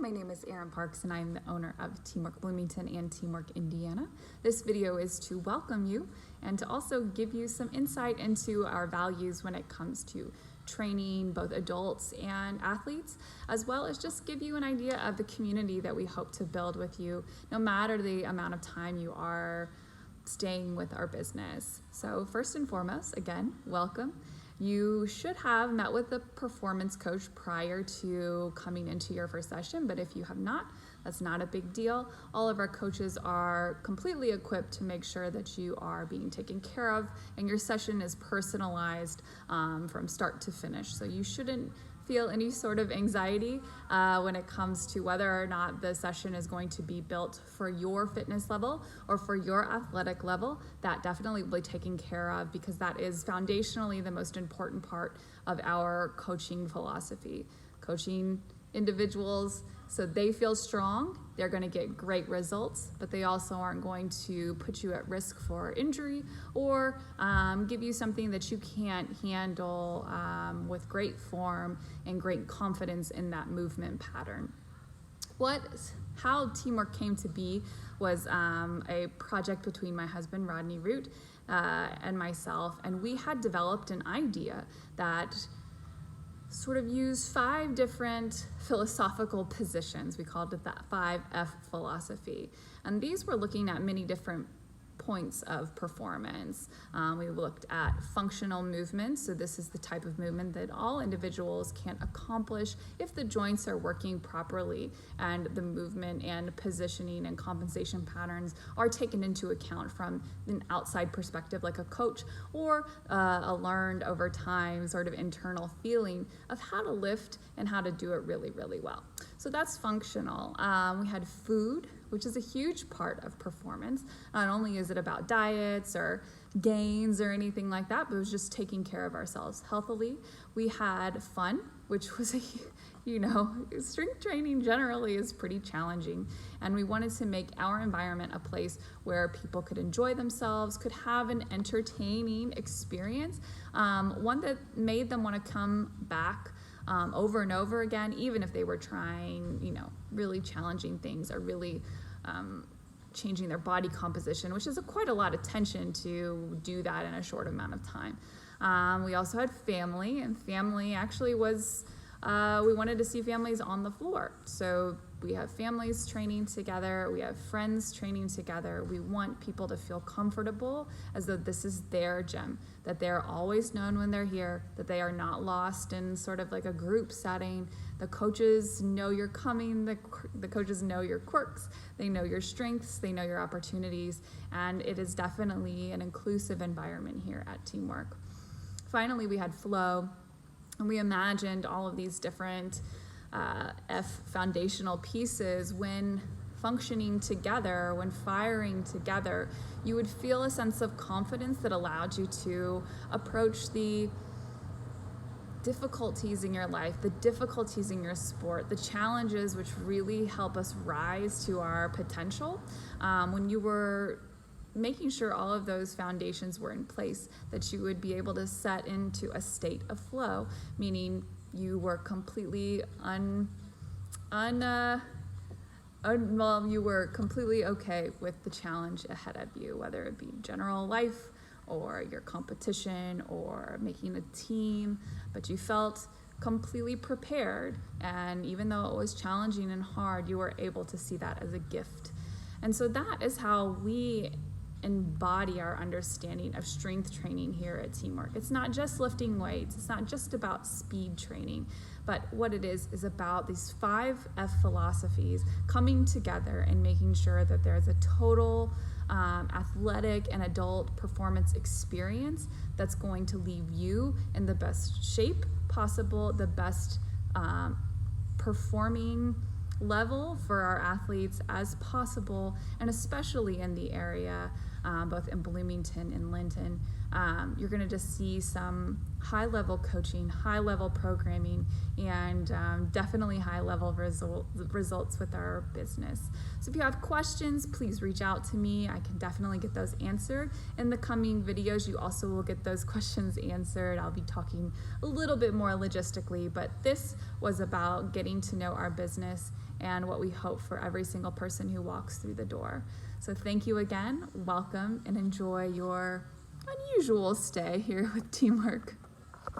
My name is Erin Parks and I'm the owner of Teamwork Bloomington and Teamwork Indiana. This video is to welcome you and to also give you some insight into our values when it comes to training both adults and athletes, as well as just give you an idea of the community that we hope to build with you, no matter the amount of time you are staying with our business. So first and foremost, again, welcome. You should have met with the performance coach prior to coming into your first session, but if you have not, that's not a big deal. All of our coaches are completely equipped to make sure that you are being taken care of and your session is personalized from start to finish. So you shouldn't feel any sort of anxiety when it comes to whether or not the session is going to be built for your fitness level or for your athletic level. That definitely will be taken care of because that is foundationally the most important part of our coaching philosophy. Coaching individuals so they feel strong, they're going to get great results, but they also aren't going to put you at risk for injury or give you something that you can't handle with great form and great confidence in that movement pattern. How Teamwork came to be was a project between my husband Rodney Root and myself, and we had developed an idea that sort of use 5 different philosophical positions. We called it that 5F philosophy. And these were looking at many different points of performance. We looked at functional movement. So this is the type of movement that all individuals can accomplish if the joints are working properly and the movement and positioning and compensation patterns are taken into account from an outside perspective like a coach or a learned over time sort of internal feeling of how to lift and how to do it really, really well. So that's functional. We had food, which is a huge part of performance. Not only is it about diets or gains or anything like that, but it was just taking care of ourselves healthily. We had fun, which was strength training generally is pretty challenging. And we wanted to make our environment a place where people could enjoy themselves, could have an entertaining experience, one that made them want to come back over and over again, even if they were trying, really challenging things or really changing their body composition, which is quite a lot of tension to do that in a short amount of time. We also had family, and family actually was, we wanted to see families on the floor. So we have families training together, we have friends training together. We want people to feel comfortable as though this is their gym, that they're always known when they're here, that they are not lost in sort of like a group setting. The coaches know you're coming, the coaches know your quirks, they know your strengths, they know your opportunities, and it is definitely an inclusive environment here at Teamwork. Finally, we had flow, and we imagined all of these different F foundational pieces. When functioning together, when firing together, you would feel a sense of confidence that allowed you to approach the difficulties in your life, the difficulties in your sport, the challenges which really help us rise to our potential. When you were making sure all of those foundations were in place, that you would be able to set into a state of flow, meaning you were completely you were completely okay with the challenge ahead of you, whether it be general life or your competition or making a team, but you felt completely prepared. And even though it was challenging and hard, you were able to see that as a gift. And so that is how we embody our understanding of strength training here at Teamwork. It's not just lifting weights, it's not just about speed training, but what it is about these 5 F philosophies coming together and making sure that there's a total athletic and adult performance experience that's going to leave you in the best shape possible, the best performing level for our athletes as possible, and especially in the area, both in Bloomington and Linton. You're going to just see some high-level coaching, high-level programming, and definitely high-level results with our business. So if you have questions, please reach out to me. I can definitely get those answered. In the coming videos, you also will get those questions answered. I'll be talking a little bit more logistically, but this was about getting to know our business and what we hope for every single person who walks through the door. So thank you again, welcome, and enjoy your unusual stay here with Teamwork.